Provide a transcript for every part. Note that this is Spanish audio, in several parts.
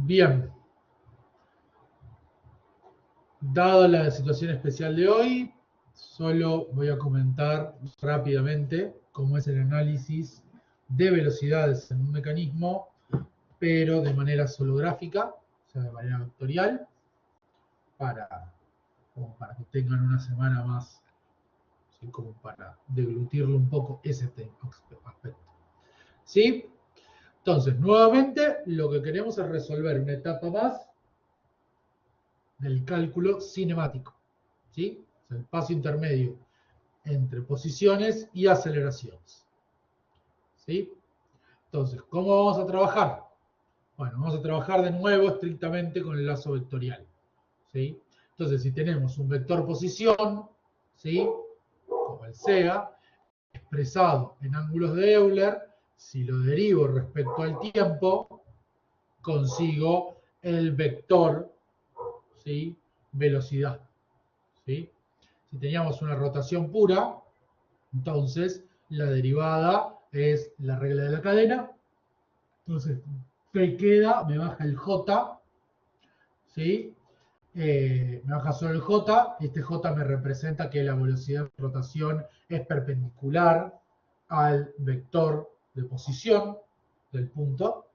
Bien. Dada la situación especial de hoy, solo voy a comentar rápidamente cómo es el análisis de velocidades en un mecanismo, pero de manera solo gráfica, o sea, de manera vectorial, como para que tengan una semana más, ¿sí? Como para deglutirlo un poco ese aspecto. ¿Sí? Entonces, nuevamente, lo que queremos es resolver una etapa más del cálculo cinemático. ¿Sí? O sea, el paso intermedio entre posiciones y aceleraciones. ¿Sí? Entonces, ¿cómo vamos a trabajar? Bueno, vamos a trabajar de nuevo estrictamente con el lazo vectorial. ¿Sí? Entonces, si tenemos un vector posición, ¿sí? Como el sea, expresado en ángulos de Euler, si lo derivo respecto al tiempo, consigo el vector, ¿sí? Velocidad. ¿Sí? Si teníamos una rotación pura, entonces la derivada es la regla de la cadena. Entonces me baja el J, ¿sí? Me baja solo el J. Este J me representa que la velocidad de rotación es perpendicular al vector de posición del punto.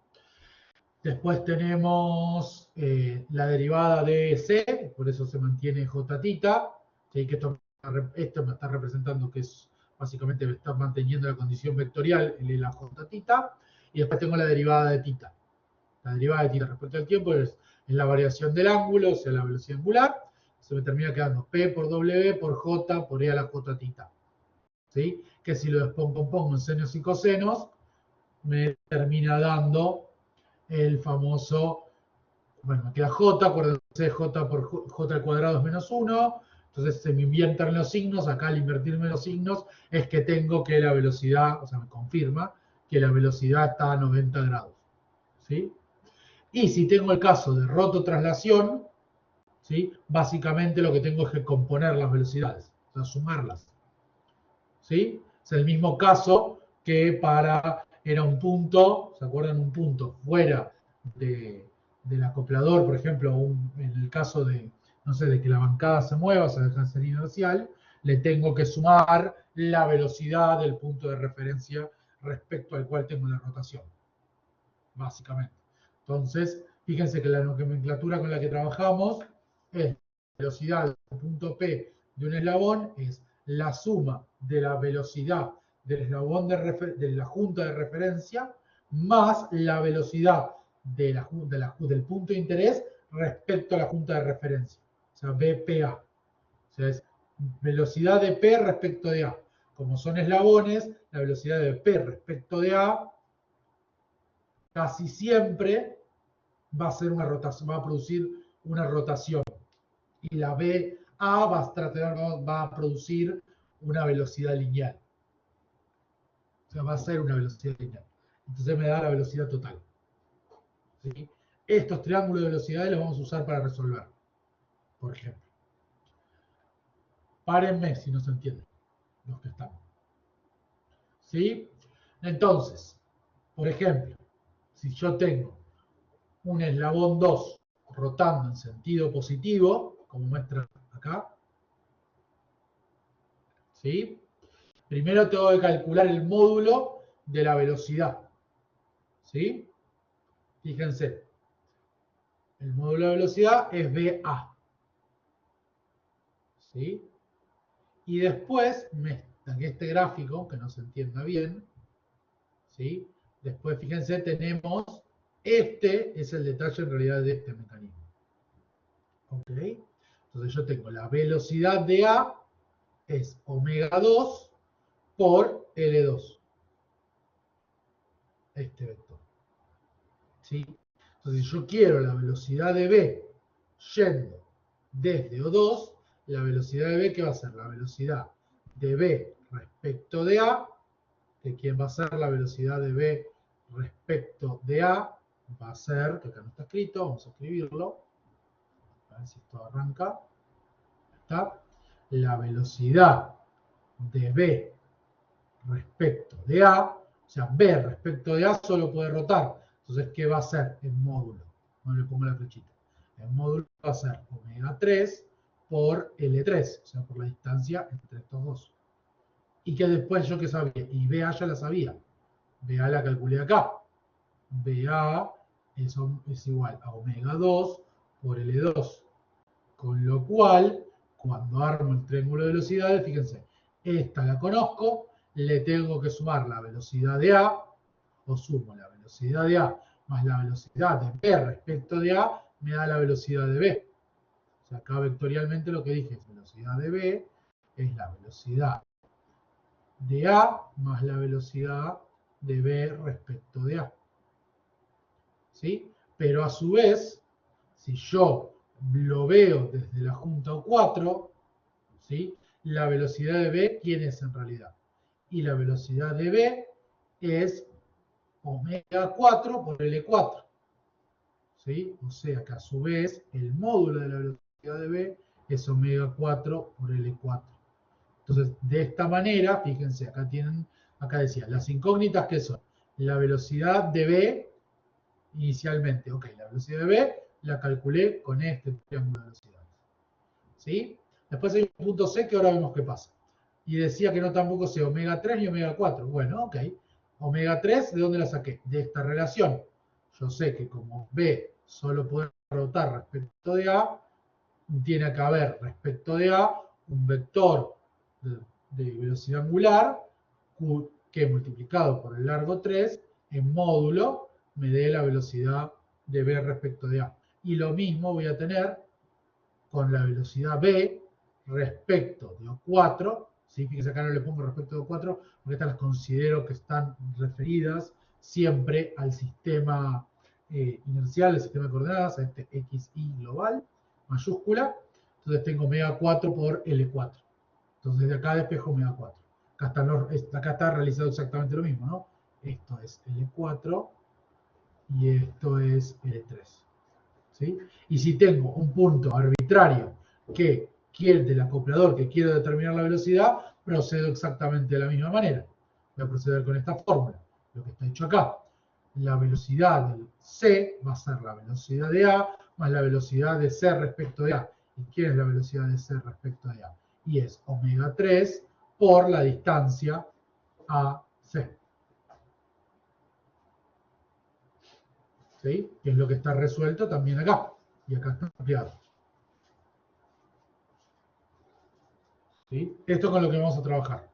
Después tenemos la derivada de C, por eso se mantiene J tita, ¿sí? Que esto me está representando que es básicamente me está manteniendo la condición vectorial en la J tita, y después tengo la derivada de tita. La derivada de tita respecto al tiempo es la variación del ángulo, o sea, la velocidad angular. Se me termina quedando P por W por J por E a la J tita. ¿Sí? Que si lo descompongo en senos y cosenos, me termina dando el famoso, bueno, me queda J, acuérdense, J por J al cuadrado es menos 1, entonces se me invierten los signos, acá al invertirme los signos es que tengo que la velocidad, o sea, me confirma que la velocidad está a 90 grados, ¿sí? Y si tengo el caso de rototraslación, ¿sí? Básicamente lo que tengo es que componer las velocidades, o sea, sumarlas, ¿sí? Es el mismo caso que era un punto, ¿se acuerdan? Un punto fuera del acoplador, por ejemplo, en el caso de, no sé, de que la bancada se mueva, o sea, deja de ser inercial, le tengo que sumar la velocidad del punto de referencia respecto al cual tengo la rotación, básicamente. Entonces, fíjense que la nomenclatura con la que trabajamos es la velocidad del punto P de un eslabón, es la suma de la velocidad del eslabón de la junta de referencia más la velocidad del punto de interés respecto a la junta de referencia, o sea, BPA. O sea, es velocidad de P respecto de A. Como son eslabones, la velocidad de P respecto de A casi siempre va a ser una rotación, va a producir una rotación. Y la BA va a producir una velocidad lineal. O sea, va a ser una velocidad lineal. Entonces me da la velocidad total. ¿Sí? Estos triángulos de velocidades los vamos a usar para resolver. Por ejemplo. Párenme si no se entienden los que están. ¿Sí? Entonces, por ejemplo, si yo tengo un eslabón 2 rotando en sentido positivo, como muestra acá, ¿sí? Primero tengo que calcular el módulo de la velocidad, ¿sí? Fíjense, el módulo de velocidad es BA, ¿sí? Y después, en este gráfico, que no se entienda bien, ¿sí? Después, fíjense, tenemos, este es el detalle en realidad de este mecanismo. ¿Ok? Entonces yo tengo la velocidad de A es omega 2 por L2. Este vector. ¿Sí? Entonces, si yo quiero la velocidad de B yendo desde O2, la velocidad de B, ¿qué va a ser? La velocidad de B respecto de A, que ¿quién va a ser la velocidad de B respecto de A? Va a ser, que acá no está escrito, vamos a escribirlo, a ver si esto arranca, está, la velocidad de B respecto de A, o sea, B respecto de A solo puede rotar, entonces, ¿qué va a ser el módulo? no le pongo la flechita. El módulo va a ser omega 3 por L3, o sea, por la distancia entre estos dos. Y que después yo que sabía, y BA ya la sabía. BA la calculé acá. BA es igual a omega 2 por L2. Con lo cual, cuando armo el triángulo de velocidades, fíjense, esta la conozco, le tengo que sumar la velocidad de A, o sumo la velocidad de A más la velocidad de B respecto de A, me da la velocidad de B. O sea, acá vectorialmente lo que dije es velocidad de B es la velocidad de A más la velocidad de B respecto de A. ¿Sí? Pero a su vez, si yo lo veo desde la junta 4, ¿sí? La velocidad de B, ¿quién es en realidad? Y la velocidad de B es omega 4 por L4. ¿Sí? O sea que a su vez el módulo de la velocidad de B es omega 4 por L4. Entonces, de esta manera, fíjense, acá decía, las incógnitas que son la velocidad de B inicialmente. Ok, la velocidad de B la calculé con este triángulo de velocidades. ¿Sí? Después hay un punto C que ahora vemos qué pasa. Y decía que no tampoco sé omega 3 ni omega 4. Bueno, ok. Omega 3, ¿de dónde la saqué? De esta relación. Yo sé que como B solo puede rotar respecto de A, tiene que haber respecto de A un vector de velocidad angular que multiplicado por el largo 3 en módulo me dé la velocidad de B respecto de A. Y lo mismo voy a tener con la velocidad B respecto de O4. ¿Sí? Fíjense acá no le pongo respecto de O4 porque estas las considero que están referidas siempre al sistema inercial, el sistema de coordenadas, a este XY global, mayúscula. Entonces tengo omega 4 por L4. Entonces de acá despejo omega 4. Acá está realizado exactamente lo mismo, ¿no? Esto es L4 y esto es L3. ¿Sí? Y si tengo un punto arbitrario que quiere del acoplador que quiero determinar la velocidad, procedo exactamente de la misma manera. Voy a proceder con esta fórmula, lo que está hecho acá. La velocidad del C va a ser la velocidad de A más la velocidad de C respecto de A. ¿Y quién es la velocidad de C respecto de A? Y es omega 3 por la distancia AC. ¿Sí? Que es lo que está resuelto también acá. Y acá está ampliado. ¿Sí? Esto es con lo que vamos a trabajar.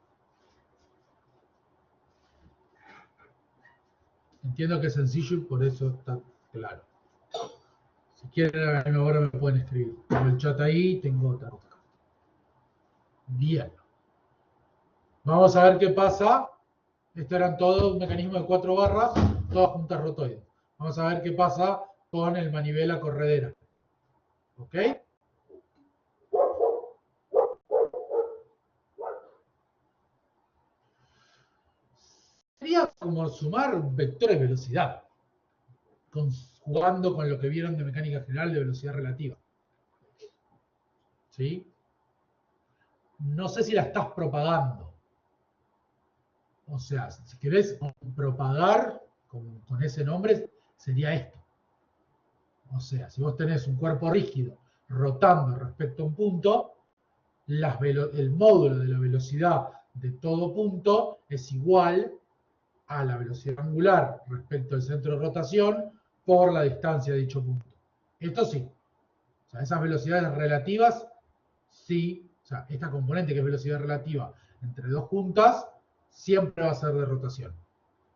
Entiendo que es sencillo y por eso está claro. Si quieren a la misma hora me pueden escribir. Tengo el chat ahí, tengo otra cosa. Bien. Vamos a ver qué pasa. Esto eran todo un mecanismo de 4 barras, todas juntas rotoides. Vamos a ver qué pasa con el manivela corredera. ¿Ok? Sería como sumar vectores de velocidad, jugando con lo que vieron de mecánica general de velocidad relativa. ¿Sí? No sé si la estás propagando. O sea, si querés propagar con ese nombre, sería esto. O sea, si vos tenés un cuerpo rígido rotando respecto a un punto, el módulo de la velocidad de todo punto es igual a la velocidad angular respecto al centro de rotación por la distancia de dicho punto. Esto sí. O sea, esas velocidades relativas, sí. O sea, esta componente que es velocidad relativa entre dos puntas, siempre va a ser de rotación.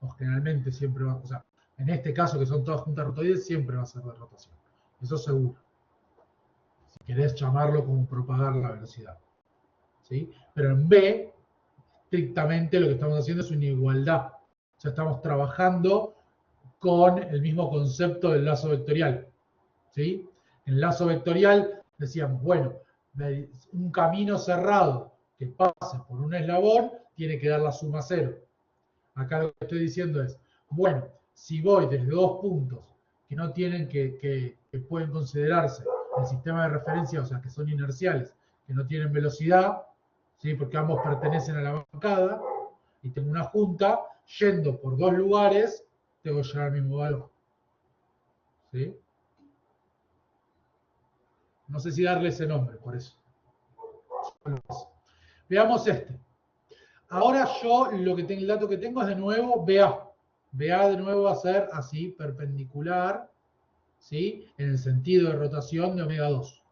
O generalmente siempre va, o sea, en este caso que son todas juntas rotoides, siempre va a ser de rotación. Eso seguro. Si querés llamarlo como propagar la velocidad. ¿Sí? Pero en B, estrictamente lo que estamos haciendo es una igualdad. O sea, estamos trabajando con el mismo concepto del lazo vectorial. ¿Sí? En el lazo vectorial decíamos, bueno, un camino cerrado que pase por un eslabón tiene que dar la suma cero. Acá lo que estoy diciendo es, bueno, si voy desde dos puntos que no tienen que pueden considerarse el sistema de referencia, o sea, que son inerciales, que no tienen velocidad, ¿sí? Porque ambos pertenecen a la bancada, y tengo una junta, yendo por dos lugares, tengo que llegar al mismo valor. ¿Sí? No sé si darle ese nombre, por eso. Veamos este. Ahora yo el dato que tengo es de nuevo BA. BA de nuevo va a ser así, perpendicular, ¿sí? En el sentido de rotación de omega 2.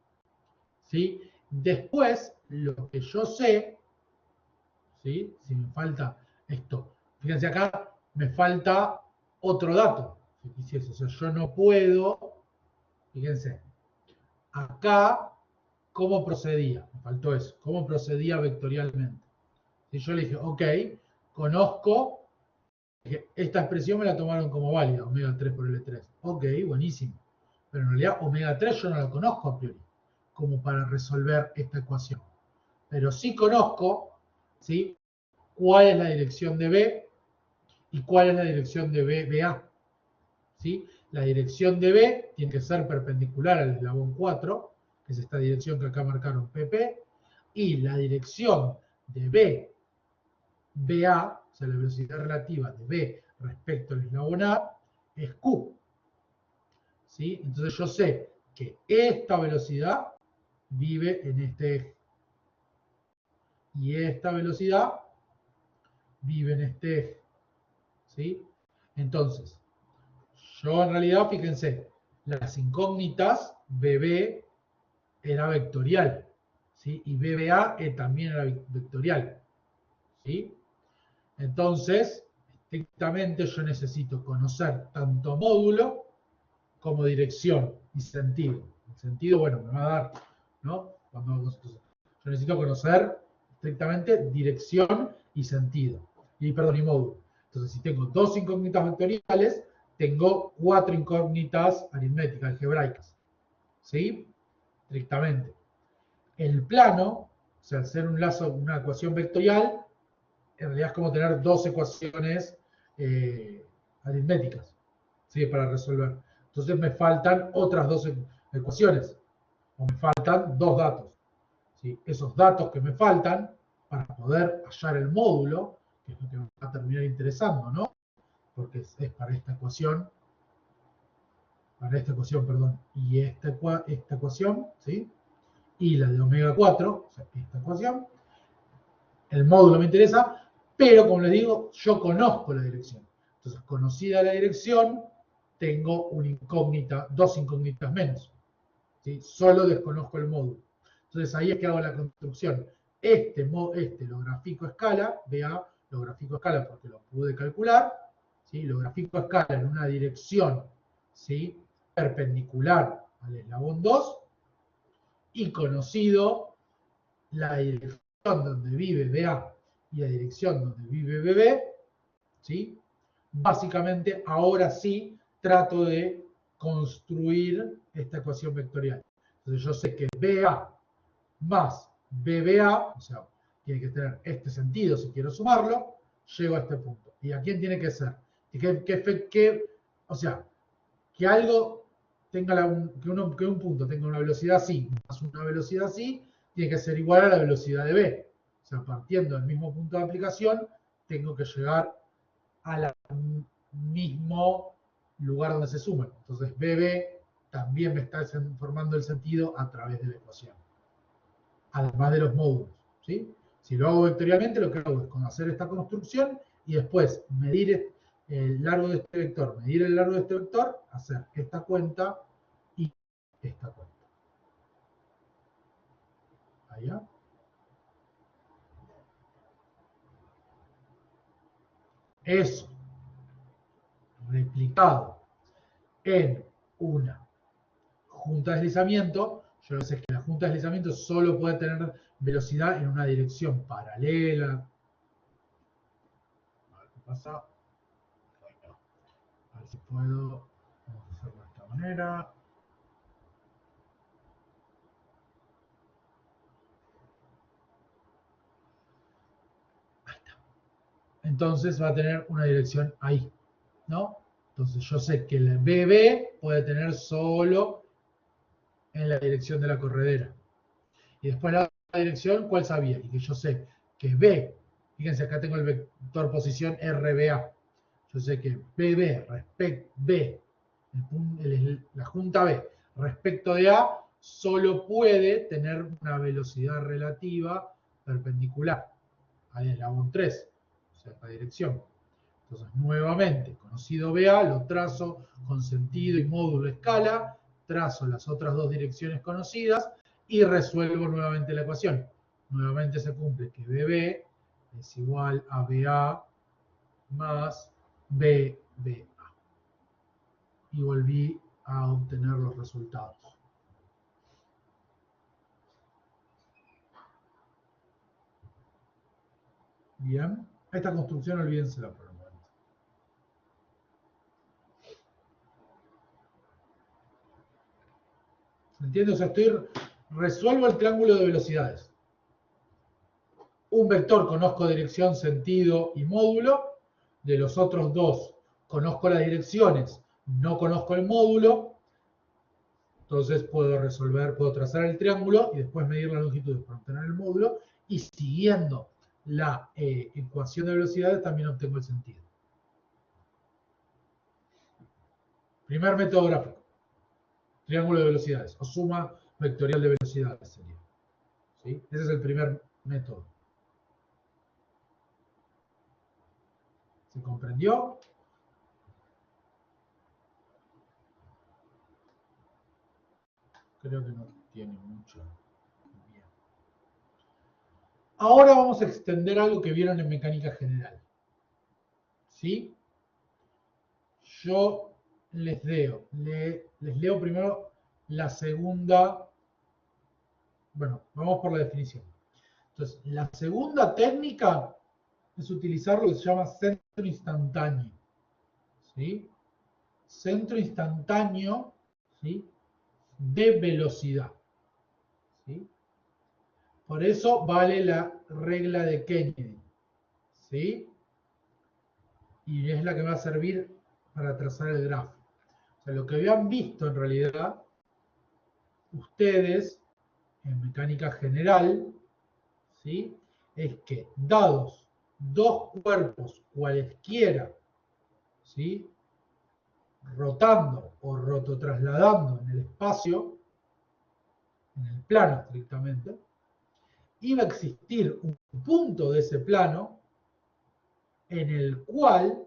¿Sí? Después, lo que yo sé, ¿sí? Si me falta esto, fíjense acá, me falta otro dato. Si quisiese, o sea, yo no puedo, fíjense, acá, ¿cómo procedía? Me faltó eso, ¿cómo procedía vectorialmente? Si yo le dije, ok, conozco, esta expresión me la tomaron como válida, omega 3 por L3. Ok, buenísimo. Pero en realidad omega 3 yo no la conozco a priori, como para resolver esta ecuación. Pero sí conozco, ¿sí? Cuál es la dirección de B y cuál es la dirección de BA. ¿Sí? La dirección de B tiene que ser perpendicular al eslabón 4, que es esta dirección que acá marcaron PP, y la dirección de B, BA, o sea, la velocidad relativa de B respecto al eslabón A, es Q. ¿Sí? Entonces yo sé que esta velocidad vive en este eje. Y esta velocidad vive en este eje. ¿Sí? Entonces, yo en realidad, fíjense, las incógnitas BB era vectorial, ¿sí? Y BBA también era vectorial, ¿sí? Entonces, estrictamente yo necesito conocer tanto módulo como dirección y sentido. El sentido, bueno, me va a dar, ¿no? Yo necesito conocer estrictamente dirección y sentido, y módulo. Entonces, si tengo dos incógnitas vectoriales, tengo 4 incógnitas aritméticas, algebraicas, ¿sí? Estrictamente. El plano, o sea, al ser un lazo, una ecuación vectorial, en realidad es como tener dos ecuaciones aritméticas, ¿sí? Para resolver. Entonces me faltan otras dos ecuaciones, o me faltan dos datos. ¿Sí? Esos datos que me faltan, para poder hallar el módulo, que es lo que me va a terminar interesando, ¿no? Porque es para esta ecuación, perdón, y esta ecuación, ¿sí? Y la de omega 4, o sea, esta ecuación, el módulo me interesa, pero como les digo, yo conozco la dirección. Entonces, conocida la dirección, tengo una incógnita, dos incógnitas menos. ¿Sí? Solo desconozco el módulo. Entonces, ahí es que hago la construcción. Este lo grafico a escala, vea, lo grafico a escala porque lo pude calcular, ¿sí? Lo grafico a escala en una dirección, ¿sí? Perpendicular al eslabón 2, y conocido la dirección donde vive BA y la dirección donde vive BB, ¿sí? Básicamente, ahora sí trato de construir esta ecuación vectorial. Entonces yo sé que BA más BBA, o sea, tiene que tener este sentido si quiero sumarlo, llego a este punto. ¿Y a quién tiene que ser? O sea, que algo tenga que un punto tenga una velocidad así, más una velocidad así, tiene que ser igual a la velocidad de B. O sea, partiendo del mismo punto de aplicación, tengo que llegar al mismo lugar donde se suman. Entonces, BB también me está formando el sentido a través de la ecuación. Además de los módulos, ¿sí? Si lo hago vectorialmente, lo que hago es hacer esta construcción y después medir el largo de este vector, medir el largo de este vector, hacer esta cuenta y esta cuenta. Allá. Eso replicado en una junta de deslizamiento, yo sé que la junta de deslizamiento solo puede tener velocidad en una dirección paralela. A ver qué pasa. A ver si puedo. Vamos a hacerlo de esta manera. Ahí está. Entonces va a tener una dirección ahí, ¿no? Entonces yo sé que el BB puede tener solo en la dirección de la corredera. Y después la dirección, ¿cuál sabía? Y que yo sé que es B. Fíjense, acá tengo el vector posición RBA. Yo sé que BB respecto B, la junta B respecto de A, solo puede tener una velocidad relativa perpendicular al eslabón 3, o sea, esta dirección. Entonces, nuevamente, conocido BA, lo trazo con sentido y módulo escala, trazo las otras dos direcciones conocidas y resuelvo nuevamente la ecuación. Nuevamente se cumple que BB es igual a BA más BBA. Y volví a obtener los resultados. Bien, esta construcción olvídensela por el momento. ¿Se entiende? O sea, resuelvo el triángulo de velocidades. Un vector conozco dirección, sentido y módulo. De los otros dos conozco las direcciones, no conozco el módulo. Entonces puedo trazar el triángulo y después medir la longitud para obtener el módulo. Y siguiendo la ecuación de velocidades también obtengo el sentido. Primer método gráfico. Triángulo de velocidades o suma vectorial de velocidades sería. ¿Sí? Ese es el primer método. ¿Se comprendió? Creo que no tiene mucho. Bien. Ahora vamos a extender algo que vieron en mecánica general. ¿Sí? Yo les leo primero la segunda. Bueno, vamos por la definición. Entonces, la segunda técnica es utilizar lo que se llama centro instantáneo. ¿Sí? Centro instantáneo, ¿sí?, de velocidad. ¿Sí? Por eso vale la regla de Kennedy. ¿Sí? Y es la que va a servir para trazar el grafo. O sea, lo que habían visto en realidad ustedes en mecánica general, ¿sí?, es que dados dos cuerpos cualesquiera, ¿sí?, rotando o rototrasladando en el espacio, en el plano estrictamente, iba a existir un punto de ese plano en el cual,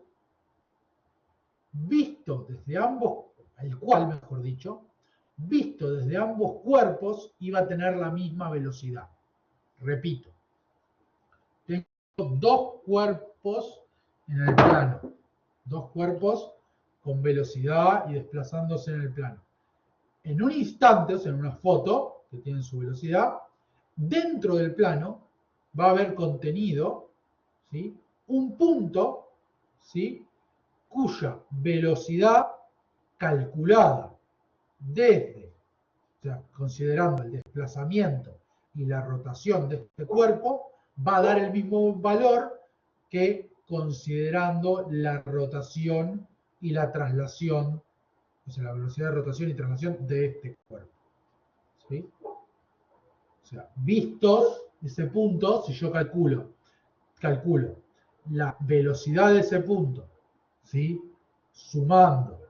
visto desde ambos cuerpos, iba a tener la misma velocidad. Repito, tengo dos cuerpos en el plano, dos cuerpos con velocidad y desplazándose en el plano. En un instante, o sea, en una foto que tiene su velocidad, dentro del plano va a haber contenido, ¿sí?, un punto, ¿sí?, cuya velocidad calculada desde, o sea, considerando el desplazamiento y la rotación de este cuerpo, va a dar el mismo valor que considerando la rotación y la traslación, o sea, la velocidad de rotación y traslación de este cuerpo. ¿Sí? O sea, vistos ese punto, si yo calculo la velocidad de ese punto, ¿sí?, sumando,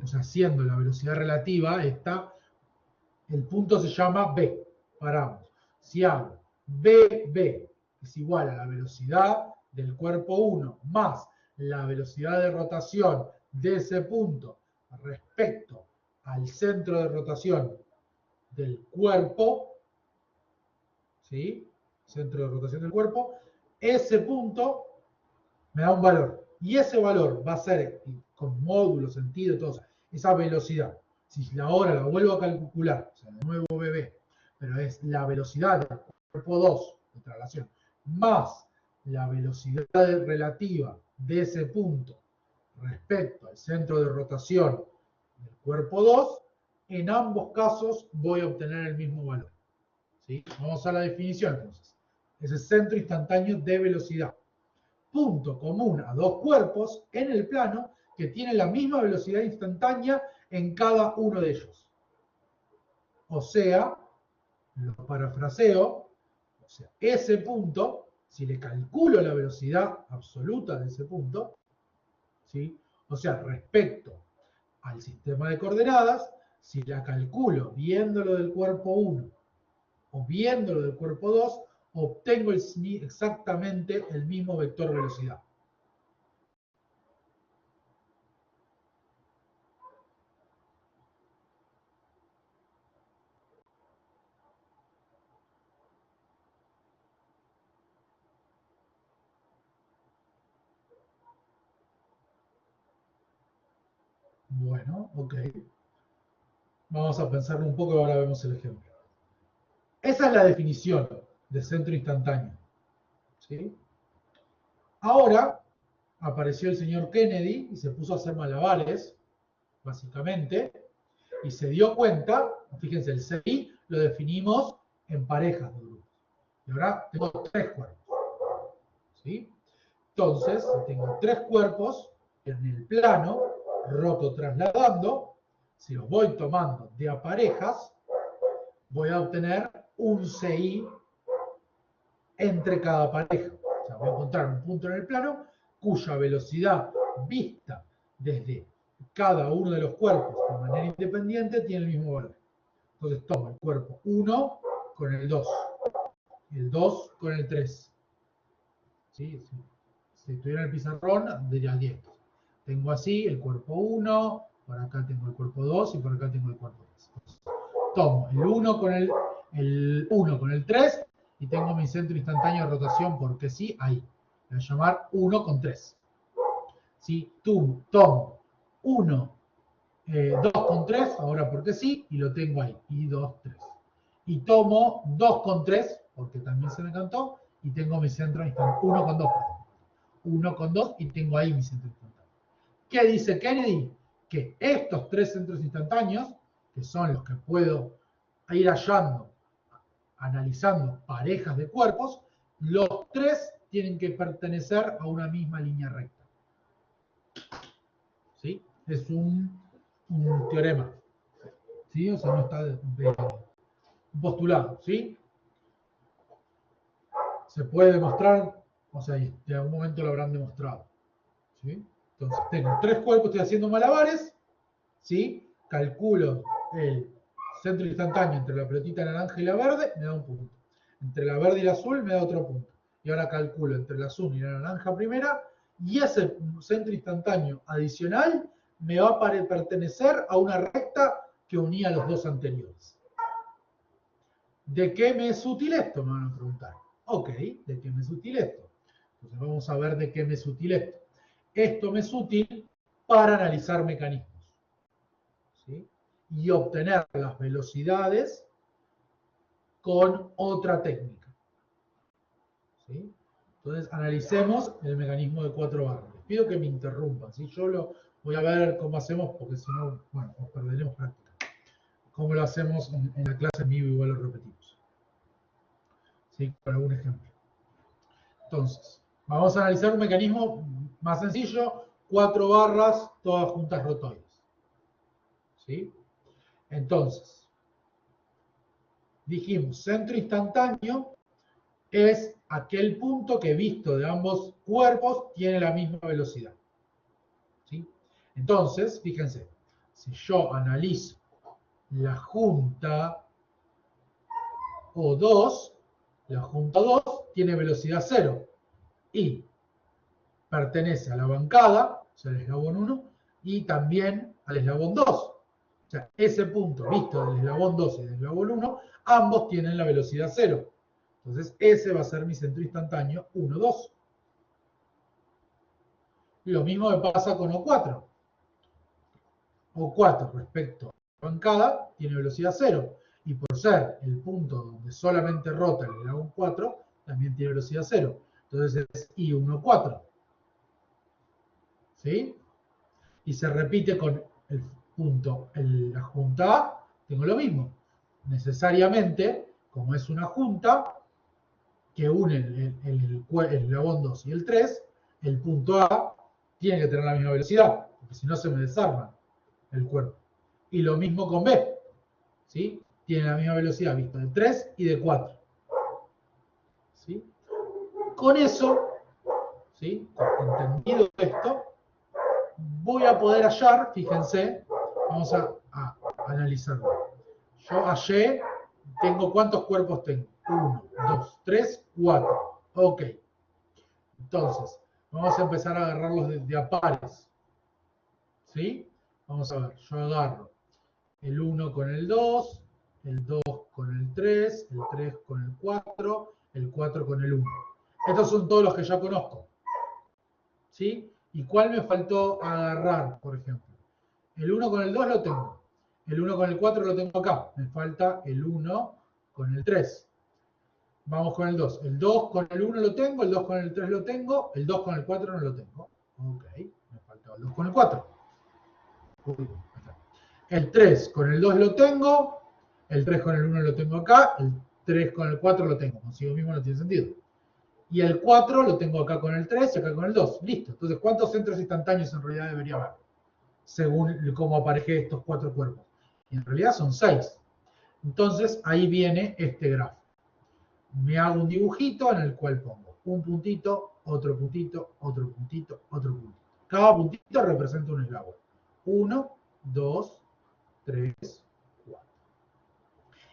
o sea, haciendo la velocidad relativa, el punto se llama B. Paramos. Si hago BB es igual a la velocidad del cuerpo 1 más la velocidad de rotación de ese punto respecto al centro de rotación del cuerpo, ¿sí?, centro de rotación del cuerpo, ese punto me da un valor. Y ese valor va a ser, con módulo, sentido, todo eso, esa velocidad. Si ahora la vuelvo a calcular, o sea, de nuevo BB, pero es la velocidad del cuerpo 2 de traslación, más la velocidad relativa de ese punto respecto al centro de rotación del cuerpo 2, en ambos casos voy a obtener el mismo valor. ¿Sí? Vamos a la definición entonces. Es el centro instantáneo de velocidad. Punto común a dos cuerpos en el plano que tienen la misma velocidad instantánea en cada uno de ellos. O sea, lo parafraseo, o sea, ese punto, si le calculo la velocidad absoluta de ese punto, ¿sí?, o sea, respecto al sistema de coordenadas, Si la calculo viéndolo del cuerpo 1 o viéndolo del cuerpo 2, obtengo exactamente el mismo vector velocidad. Bueno, ok. Vamos a pensarlo un poco y ahora vemos el ejemplo. Esa es la definición de centro instantáneo. ¿Sí? Ahora apareció el señor Kennedy y se puso a hacer malabares, básicamente, y se dio cuenta, fíjense, el CI lo definimos en parejas de grupos. Y ahora tengo 3 cuerpos. ¿Sí? Entonces, tengo 3 cuerpos en el plano, roto trasladando, si los voy tomando de a parejas, voy a obtener un CI entre cada pareja. O sea, voy a encontrar un punto en el plano cuya velocidad vista desde cada uno de los cuerpos de manera independiente tiene el mismo valor. Entonces tomo el cuerpo 1 con el 2, el 2 con el 3. ¿Sí? Si estuviera en el pizarrón, diría 10. Tengo así el cuerpo 1, por acá tengo el cuerpo 2 y por acá tengo el cuerpo 3. Tomo el 1 con el 1 con el 3 y tengo mi centro instantáneo de rotación porque sí, ahí. Voy a llamar 1 con 3. ¿Sí? Tomo 1, 2 con 3, ahora porque sí, y lo tengo ahí. Y 2, 3. Y tomo 2 con 3, porque también se me cantó, y tengo mi centro instantáneo. 1 con 2. 1 con 2 y tengo ahí mi centro instantáneo. ¿Qué dice Kennedy? Que estos 3 centros instantáneos, que son los que puedo ir hallando, analizando parejas de cuerpos, los 3 tienen que pertenecer a una misma línea recta. ¿Sí? Es un teorema. ¿Sí? O sea, no está postulado. ¿Sí? Se puede demostrar, o sea, en algún momento lo habrán demostrado. ¿Sí? Entonces, tengo 3 cuerpos, estoy haciendo malabares, ¿sí? Calculo el centro instantáneo entre la pelotita naranja y la verde, me da un punto. Entre la verde y la azul me da otro punto. Y ahora calculo entre la azul y la naranja primera, y ese centro instantáneo adicional me va a pertenecer a una recta que unía los 2 anteriores. ¿De qué me es útil esto? Me van a preguntar. Ok, ¿de qué me es útil esto? Entonces vamos a ver de qué me es útil esto. Esto me es útil para analizar mecanismos. ¿Sí? Y obtener las velocidades con otra técnica. ¿Sí? Entonces, analicemos el mecanismo de 4 barras. Les pido que me interrumpan. ¿Sí? Yo lo voy a ver cómo hacemos, porque si no, bueno, nos perderemos práctica. Cómo lo hacemos en la clase en vivo, igual lo repetimos. ¿Sí? Por algún ejemplo. Entonces, vamos a analizar un mecanismo más sencillo, 4 barras, todas juntas rotoides. ¿Sí? Entonces, dijimos, centro instantáneo es aquel punto que visto de ambos cuerpos tiene la misma velocidad. ¿Sí? Entonces, fíjense, si yo analizo la junta O2, la junta 2 tiene velocidad 0 y pertenece a la bancada, o sea, al eslabón 1, y también al eslabón 2. O sea, ese punto visto del eslabón 2 y del eslabón 1, ambos tienen la velocidad 0. Entonces, ese va a ser mi centro instantáneo 1, 2. Lo mismo me pasa con O4. O4 respecto a la bancada tiene velocidad 0. Y por ser el punto donde solamente rota el eslabón 4, también tiene velocidad 0. Entonces es I14. ¿Sí? Y se repite con el punto, la junta A, tengo lo mismo. Necesariamente, como es una junta que une el eslabón 2 y el 3, el punto A tiene que tener la misma velocidad, porque si no se me desarma el cuerpo. Y lo mismo con B, ¿sí? Tiene la misma velocidad visto de 3 y de 4. ¿Sí? Con eso, ¿sí? Entendido esto, voy a poder hallar, fíjense, vamos a analizarlo. Yo hallé, tengo ¿cuántos cuerpos tengo? 1, 2, 3, 4. Ok. Entonces, vamos a empezar a agarrarlos de a pares. ¿Sí? Vamos a ver, yo agarro el 1 con el 2 con el 3 con el 4, el 4 con el 1. Estos son todos los que ya conozco. ¿Sí? ¿Y cuál me faltó agarrar, por ejemplo? El 1 con el 2 lo tengo. El 1 con el 4 lo tengo acá. Me falta el 1 con el 3. Vamos con el 2. El 2 con el 1 lo tengo, el 2 con el 3 lo tengo, el 2 con el 4 no lo tengo. Ok, me falta el 2 con el 4. El 3 con el 2 lo tengo, el 3 con el 1 lo tengo acá, el 3 con el 4 lo tengo. Consigo mismo no tiene sentido. Y el 4 lo tengo acá con el 3 y acá con el 2. Listo. Entonces, ¿cuántos centros instantáneos en realidad debería haber? Según cómo aparejen estos 4 cuerpos. Y en realidad son 6. Entonces, ahí viene este grafo. Me hago un dibujito en el cual pongo un puntito, otro puntito, otro puntito, otro puntito. Cada puntito representa un eslabón. 1, 2, 3, 4.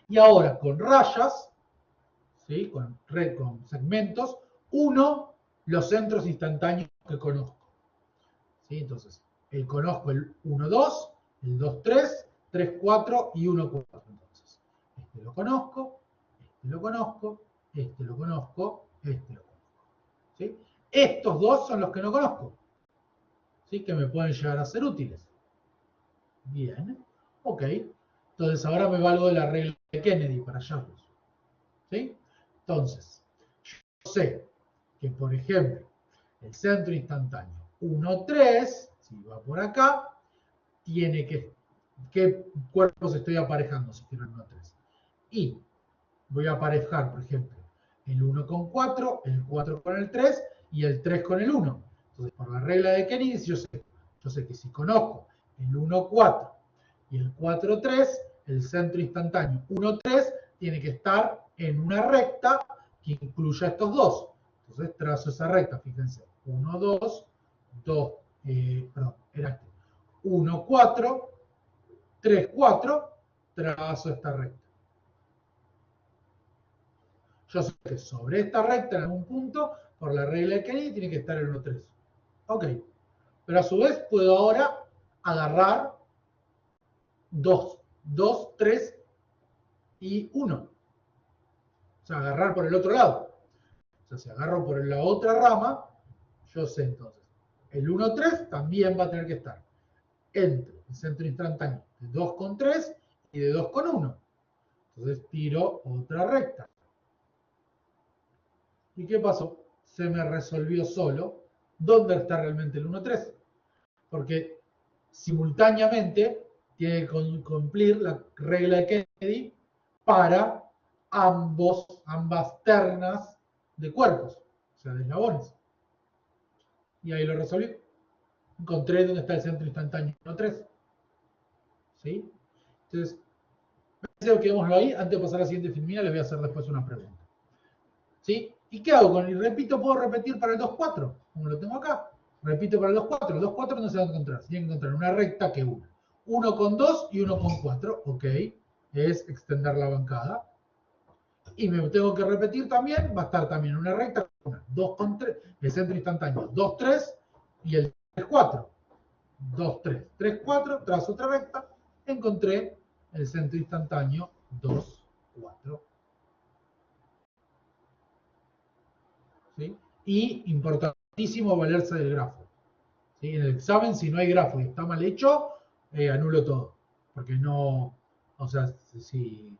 Y ahora con rayas, ¿sí? con segmentos, uno los centros instantáneos que conozco. ¿Sí? Entonces, conozco el 1, 2, el 2, 3, 3, 4 y 1, 4. Entonces, este lo conozco, este lo conozco, este lo conozco, este lo conozco. ¿Sí? Estos dos son los que no conozco, ¿sí? Que me pueden llegar a ser útiles. Bien, ok. Entonces ahora me valgo de la regla de Kennedy para hallarlos. ¿Sí? Entonces, yo sé que, por ejemplo, el centro instantáneo 1, 3, si va por acá, tiene que... ¿Qué cuerpos estoy aparejando si quiero el 1, 3? Y voy a aparejar, por ejemplo, el 1 con 4, el 4 con el 3 y el 3 con el 1. Entonces, por la regla de Kennedy, yo sé que si conozco el 1, 4 y el 4, 3, el centro instantáneo 1, 3 tiene que estar en una recta que incluya estos dos. Entonces, trazo esa recta, fíjense, 1, 2, 2, perdón, era este, 1, 4, 3, 4, trazo esta recta. Yo sé que sobre esta recta en algún punto, por la regla de Kennedy, tiene que estar el 1, 3. Ok. Pero a su vez puedo ahora agarrar 2, 2, 3 y 1. O sea, agarrar por el otro lado. O sea, si agarro por la otra rama, yo sé entonces. El 1, 3 también va a tener que estar entre el centro instantáneo de 2 con 3 y de 2 con 1. Entonces tiro otra recta. ¿Y qué pasó? Se me resolvió solo dónde está realmente el 1, 3. Porque simultáneamente tiene que cumplir la regla de Kennedy para ambas ternas de cuerpos, o sea, de eslabones. Y ahí lo resolví. Encontré dónde está el centro instantáneo 1, 3. ¿Sí? Entonces, quedémoslo ahí. Antes de pasar a la siguiente filmina, les voy a hacer después una pregunta. ¿Sí? ¿Y qué hago con el repito? ¿Puedo repetir para el 2, 4? Como lo tengo acá. Repito para el 2, 4. El 2, 4 no se va a encontrar. Se tiene que encontrar una recta que una. 1 con 2 y 1 con 4. Ok. Es extender la bancada. Y me tengo que repetir también. Va a estar también una recta. Una. 2 con 3. El centro instantáneo. 2, 3. Y el 3, 4. 2, 3. 3, 4. Tras otra recta. Encontré el centro instantáneo 2, 4. ¿Sí? Y importantísimo valerse del grafo. ¿Sí? En el examen, si no hay grafo y está mal hecho, anulo todo. Porque no, o sea, si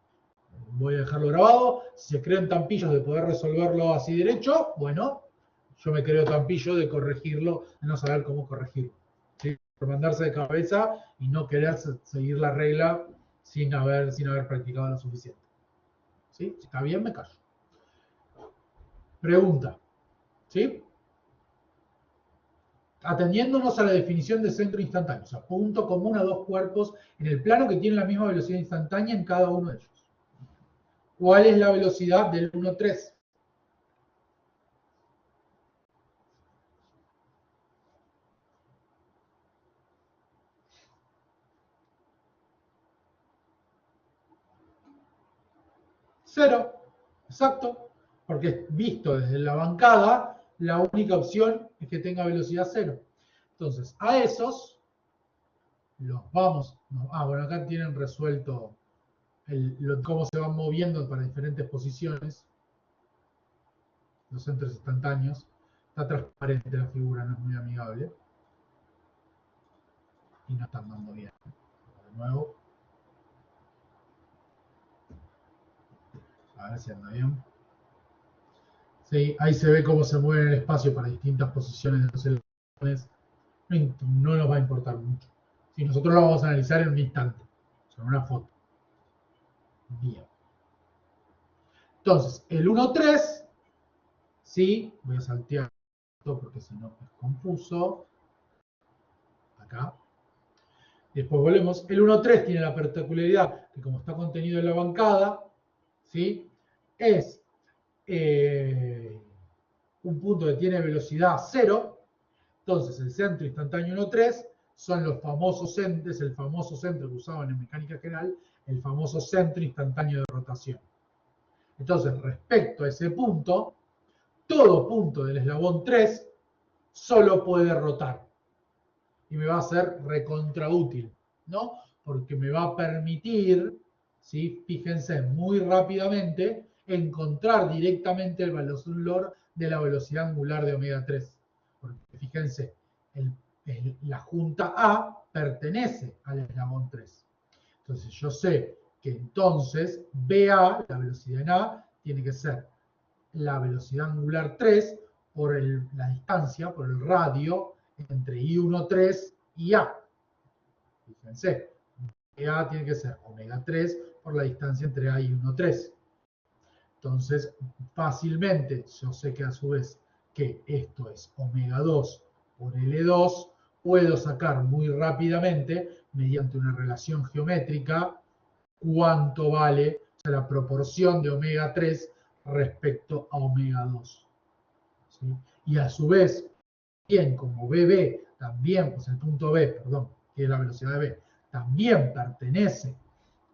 voy a dejarlo grabado, si se crean tampillos de poder resolverlo así derecho, bueno, yo me creo tampillo de corregirlo, de no saber cómo corregirlo. ¿Sí? Por mandarse de cabeza y no querer seguir la regla sin haber practicado lo suficiente. ¿Sí? Si está bien, me callo. Pregunta. ¿Sí? Atendiéndonos a la definición de centro instantáneo, o sea, punto común a dos cuerpos en el plano que tienen la misma velocidad instantánea en cada uno de ellos. ¿Cuál es la velocidad del 1,3? 0. Exacto. Porque visto desde la bancada, la única opción es que tenga velocidad 0. Entonces, a esos los vamos... bueno, acá tienen resuelto cómo se van moviendo para diferentes posiciones. Los centros instantáneos. Está transparente la figura, no es muy amigable. Y no están dando bien. De nuevo. A ver si anda bien. Sí, ahí se ve cómo se mueve en el espacio para distintas posiciones de los electrones. No nos va a importar mucho. Si nosotros lo vamos a analizar en un instante, en una foto. Bien. Entonces, el 1,3, sí, voy a saltear esto porque si no es confuso. Acá. Después volvemos. El 1,3 tiene la particularidad que como está contenido en la bancada, ¿sí? Es un punto que tiene velocidad 0. Entonces, el centro instantáneo 1,3 son los famosos centros, el famoso centro que usaban en mecánica general, el famoso centro instantáneo de rotación. Entonces, respecto a ese punto, todo punto del eslabón 3 solo puede rotar. Y me va a ser recontraútil, ¿no? Porque me va a permitir, ¿sí? Fíjense, muy rápidamente, encontrar directamente el valor de la velocidad angular de omega 3. Porque fíjense, la junta A pertenece al eslabón 3. Entonces yo sé que entonces BA, la velocidad en A, tiene que ser la velocidad angular 3 por la distancia, por el radio entre I13 y A. Fíjense, A tiene que ser omega 3 por la distancia entre A y 1,3. Entonces, fácilmente, yo sé que a su vez que esto es omega 2 por L2, puedo sacar muy rápidamente, mediante una relación geométrica, cuánto vale, o sea, la proporción de omega 3 respecto a omega 2. ¿Sí? Y a su vez, bien como BB, también, pues el punto B, perdón, que es la velocidad de B, también pertenece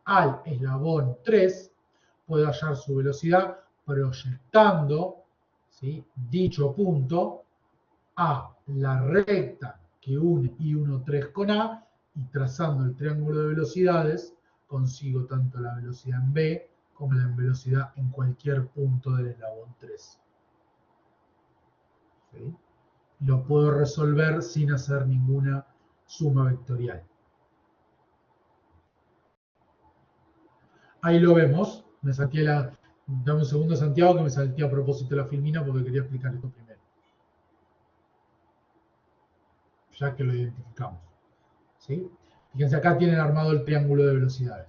al eslabón 3, puedo hallar su velocidad proyectando, ¿sí?, dicho punto a la recta que une I13 con A y trazando el triángulo de velocidades consigo tanto la velocidad en B como la velocidad en cualquier punto del eslabón 3. ¿Sí? Lo puedo resolver sin hacer ninguna suma vectorial. Ahí lo vemos. Me salté dame un segundo, Santiago, que me salté a propósito de la filmina porque quería explicar esto primero. Ya que lo identificamos. ¿Sí? Fíjense, acá tienen armado el triángulo de velocidades.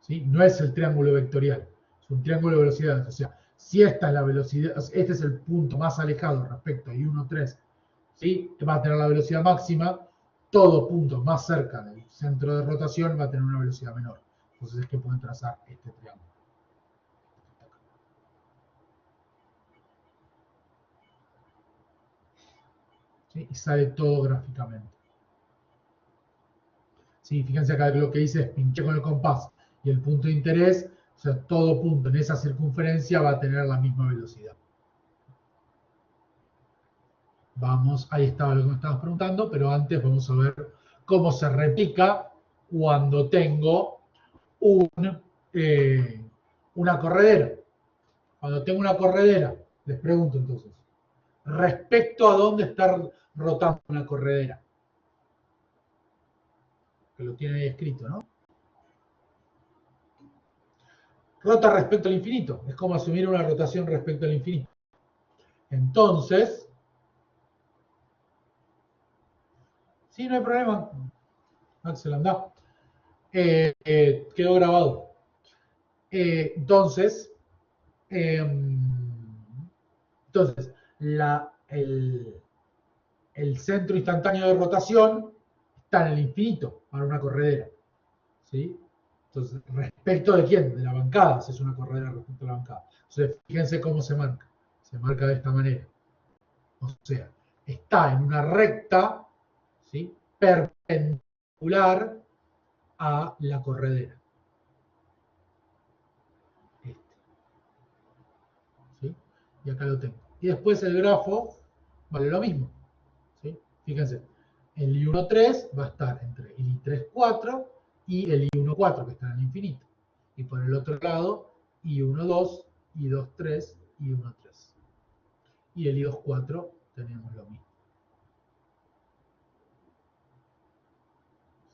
¿Sí? No es el triángulo vectorial, es un triángulo de velocidades. O sea, si esta es la velocidad, este es el punto más alejado respecto a I13, ¿sí?, va a tener la velocidad máxima. Todo punto más cerca del centro de rotación va a tener una velocidad menor. Entonces es que pueden trazar este triángulo. ¿Sí? Y sale todo gráficamente. ¿Sí? Fíjense acá que lo que hice es pinché con el compás y el punto de interés, o sea, todo punto en esa circunferencia va a tener la misma velocidad. Vamos, ahí estaba lo que me estabas preguntando, pero antes vamos a ver cómo se replica cuando tengo una corredera. Cuando tengo una corredera, les pregunto entonces, respecto a dónde está rotando una corredera. Que lo tiene ahí escrito, ¿no? Rota respecto al infinito. Es como asumir una rotación respecto al infinito. Entonces, sí, no hay problema. Axel, anda. Quedó grabado. Entonces, el centro instantáneo de rotación está en el infinito para una corredera. ¿Sí? Entonces, ¿respecto de quién? De la bancada, si es una corredera respecto a la bancada. Entonces, fíjense cómo se marca. Se marca de esta manera. O sea, está en una recta, ¿sí?, perpendicular a la corredera. Y acá lo tengo. Y después el grafo vale lo mismo. ¿Sí? Fíjense, el I1,3 va a estar entre el I3,4 y el I1,4 que está en el infinito. Y por el otro lado, I1,2, I2,3, I1,3. Y el I2,4 tenemos lo mismo.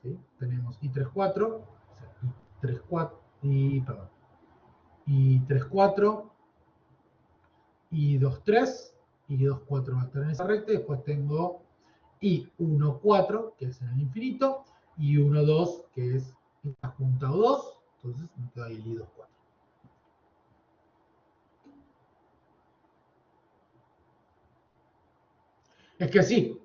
¿Sí? Tenemos I3,4, I3,4, perdón, I3,4, I2,3, I2,4 va a estar en esa recta, y después tengo I1,4, que es en el infinito, y I1,2, que es esta junta o 2, entonces me queda ahí el I2,4. Es que sí,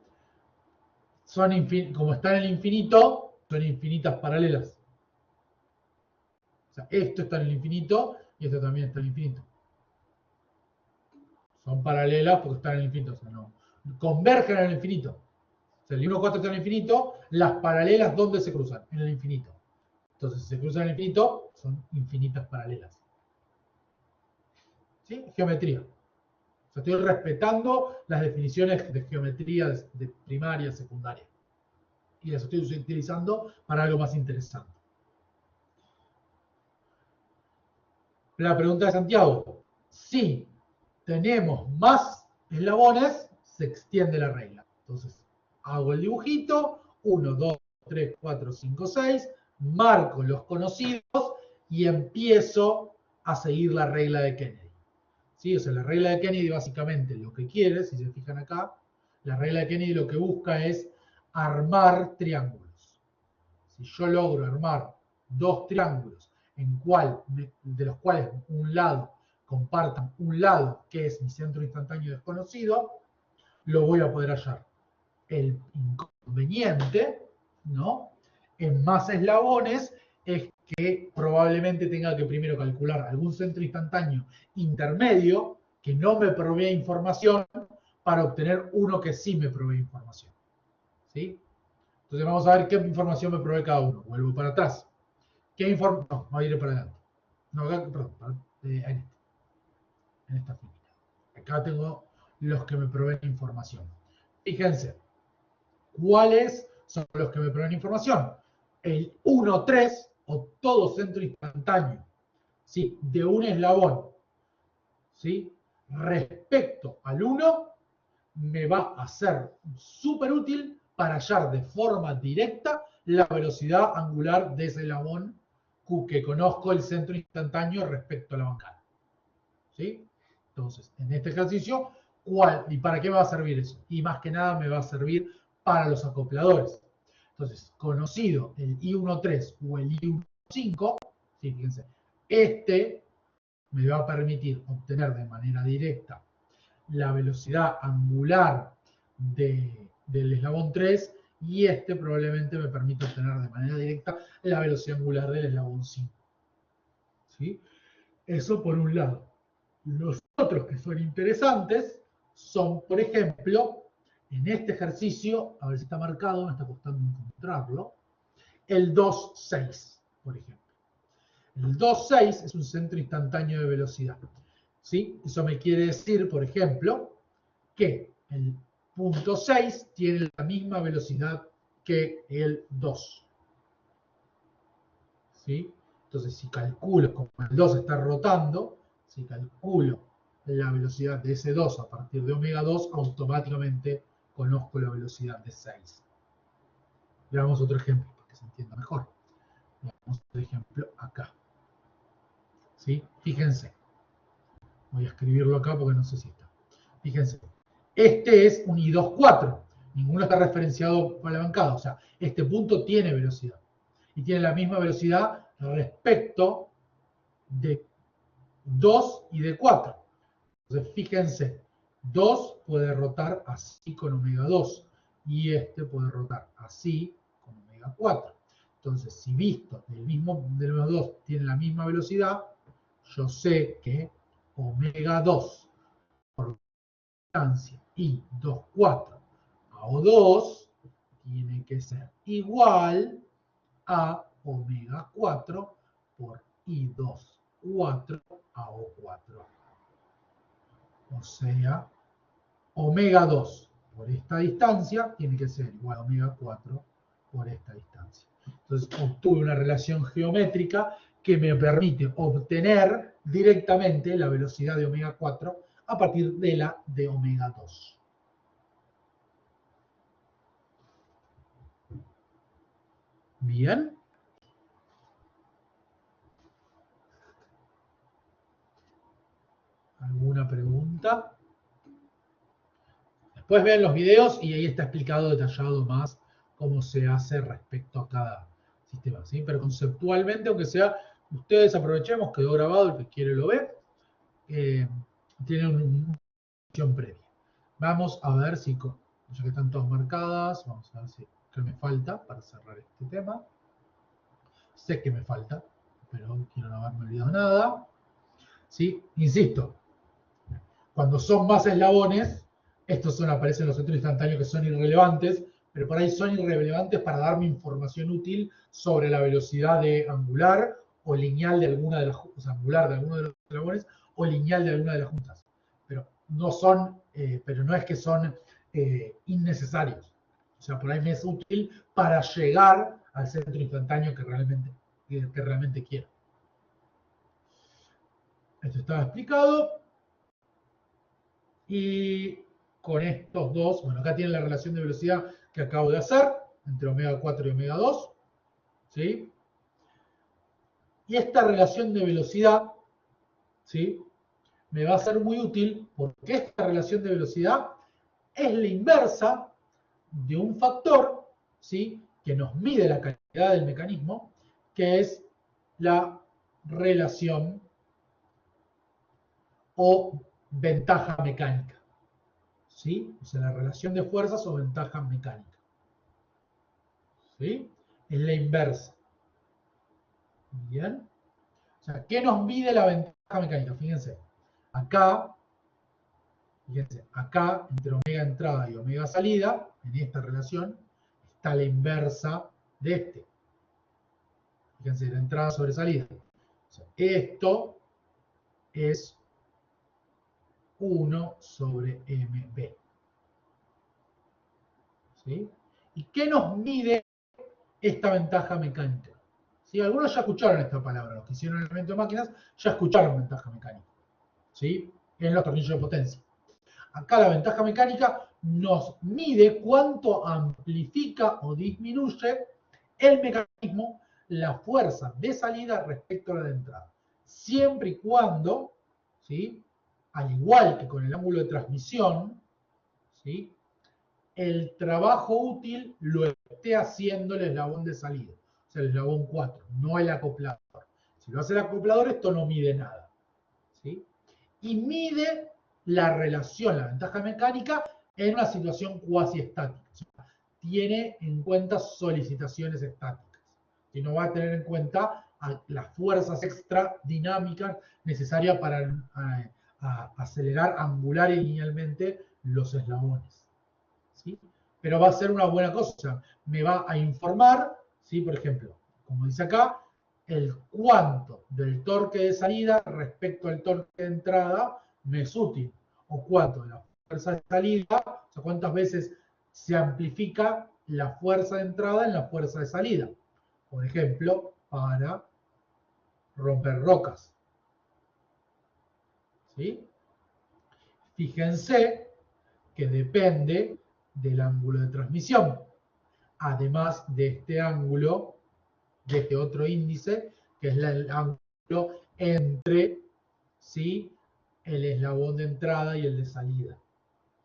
son como está en el infinito, son infinitas paralelas. O sea, esto está en el infinito y esto también está en el infinito. Son paralelas porque están en el infinito, o sea, no. Convergen en el infinito. O sea, el 1,4 está en el infinito, las paralelas, ¿dónde se cruzan? En el infinito. Entonces, si se cruzan en el infinito, son infinitas paralelas. ¿Sí? Geometría. O sea, estoy respetando las definiciones de geometría de primaria, secundaria. Y las estoy utilizando para algo más interesante. La pregunta de Santiago. Si tenemos más eslabones, se extiende la regla. Entonces, hago el dibujito, 1, 2, 3, 4, 5, 6, marco los conocidos y empiezo a seguir la regla de Kennedy. ¿Sí? O sea, la regla de Kennedy básicamente lo que quiere, si se fijan acá, la regla de Kennedy lo que busca es armar triángulos. Si yo logro armar dos triángulos de los cuales un lado compartan un lado que es mi centro instantáneo desconocido, lo voy a poder hallar. El inconveniente, ¿no? En más eslabones es que probablemente tenga que primero calcular algún centro instantáneo intermedio que no me provee información para obtener uno que sí me provee información. ¿Sí? Entonces vamos a ver qué información me provee cada uno. Vuelvo para atrás. ¿Qué información? No, voy a ir para adelante. No, acá, perdón, en esta fila. Acá tengo los que me proveen información. Fíjense, ¿cuáles son los que me proveen información? El 1, 3 o todo centro instantáneo, ¿sí? De un eslabón, ¿sí? Respecto al 1, me va a ser súper útil para hallar de forma directa la velocidad angular de ese eslabón que conozco el centro instantáneo respecto a la bancada. ¿Sí? Entonces, en este ejercicio, ¿cuál y para qué me va a servir eso? Y más que nada me va a servir para los acopladores. Entonces, conocido el I1,3 o el I1,5, ¿sí? Fíjense, este me va a permitir obtener de manera directa la velocidad angular del eslabón 3 y este probablemente me permite obtener de manera directa la velocidad angular del eslabón 5. ¿Sí? Eso por un lado. Los otros que son interesantes son, por ejemplo, en este ejercicio, a ver si está marcado, me está costando encontrarlo, el 2,6, por ejemplo. El 2,6 es un centro instantáneo de velocidad. ¿Sí? Eso me quiere decir, por ejemplo, que el punto 6 tiene la misma velocidad que el 2. ¿Sí? Entonces, si calculo, como el 2 está rotando, si calculo la velocidad de ese 2 a partir de omega 2, automáticamente conozco la velocidad de 6. Veamos otro ejemplo para que se entienda mejor. Veamos otro ejemplo acá. ¿Sí? Fíjense. Voy a escribirlo acá porque no sé si está. Fíjense. Este es un I2,4. Ninguno está referenciado para la bancada. O sea, este punto tiene velocidad. Y tiene la misma velocidad respecto de 2 y de 4. Entonces, fíjense, 2 puede rotar así con omega 2 y este puede rotar así con omega 4. Entonces, si visto de los dos tiene la misma velocidad, yo sé que omega 2 por distancia I 2,4 a O2 tiene que ser igual a omega 4 por I 2,4 a O4. O sea, omega 2 por esta distancia tiene que ser igual a omega 4 por esta distancia. Entonces obtuve una relación geométrica que me permite obtener directamente la velocidad de omega 4 a partir de la de omega 2. Bien. ¿Alguna pregunta? Después vean los videos y ahí está explicado detallado más cómo se hace respecto a cada sistema, ¿sí? Pero conceptualmente, aunque sea, ustedes aprovechemos, quedó grabado, el que quiere lo ve, tienen una opción previa. Vamos a ver si, ya que están todas marcadas, vamos a ver si qué me falta para cerrar este tema. Sé que me falta, pero quiero no haberme olvidado nada. ¿Sí? Insisto, cuando son más eslabones, estos aparecen los centros instantáneos que son irrelevantes, pero por ahí son irrelevantes para darme información útil sobre la velocidad de angular o lineal de alguna de las juntas, angular de alguno de los eslabones o lineal de alguna de las juntas. Pero no son, pero no es que son innecesarios. O sea, por ahí me es útil para llegar al centro instantáneo que realmente quiero. Esto estaba explicado. Y con estos dos, bueno, acá tienen la relación de velocidad que acabo de hacer, entre omega 4 y omega 2, ¿sí? Y esta relación de velocidad, ¿sí? Me va a ser muy útil porque esta relación de velocidad es la inversa de un factor, ¿sí? Que nos mide la calidad del mecanismo, que es la relación o ventaja mecánica. ¿Sí? O sea, la relación de fuerzas o ventaja mecánica. ¿Sí? Es la inversa. Bien. O sea, ¿qué nos mide la ventaja mecánica? Fíjense. Acá, entre omega entrada y omega salida, en esta relación, está la inversa de este. Fíjense, la entrada sobre salida. O sea, esto es 1 sobre mb. ¿Sí? ¿Y qué nos mide esta ventaja mecánica? ¿Sí? Algunos ya escucharon esta palabra, los que hicieron el elemento de máquinas ya escucharon ventaja mecánica, ¿sí? En los tornillos de potencia. Acá la ventaja mecánica nos mide cuánto amplifica o disminuye el mecanismo la fuerza de salida respecto a la de entrada. Siempre y cuando, ¿sí? Al igual que con el ángulo de transmisión, ¿sí? El trabajo útil lo esté haciendo el eslabón de salida, o sea, el eslabón 4, no el acoplador. Si lo hace el acoplador, esto no mide nada. ¿Sí? Y mide la relación, la ventaja mecánica, en una situación cuasi estática. O sea, tiene en cuenta solicitaciones estáticas. Y no va a tener en cuenta las fuerzas extra dinámicas necesarias para acelerar angular y linealmente los eslabones. ¿Sí? Pero va a ser una buena cosa, me va a informar, ¿sí? Por ejemplo, como dice acá, el cuánto del torque de salida respecto al torque de entrada me es útil, o cuánto de la fuerza de salida, o sea, cuántas veces se amplifica la fuerza de entrada en la fuerza de salida. Por ejemplo, para romper rocas. ¿Sí? Fíjense que depende del ángulo de transmisión. Además de este ángulo, de este otro índice, que es el ángulo entre, ¿sí?, el eslabón de entrada y el de salida.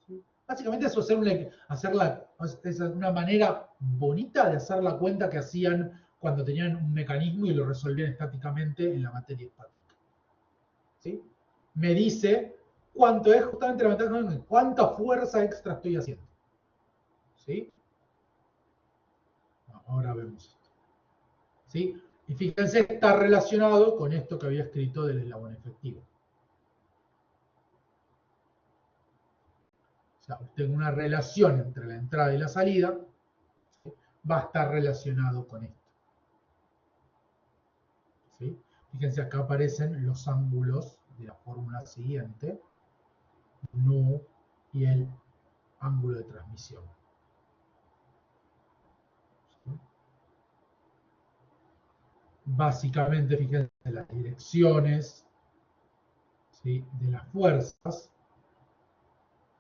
¿Sí? Básicamente eso es una manera bonita de hacer la cuenta que hacían cuando tenían un mecanismo y lo resolvían estáticamente en la materia estática. ¿Sí? Me dice cuánto es justamente la ventaja, cuánta fuerza extra estoy haciendo. ¿Sí? Ahora vemos esto. ¿Sí? Y fíjense, está relacionado con esto que había escrito del eslabón efectivo. O sea, tengo una relación entre la entrada y la salida, ¿sí? Va a estar relacionado con esto. ¿Sí? Fíjense, acá aparecen los ángulos de la fórmula siguiente. nu y el ángulo de transmisión. ¿Sí? Básicamente, fíjense, las direcciones, ¿sí?, de las fuerzas,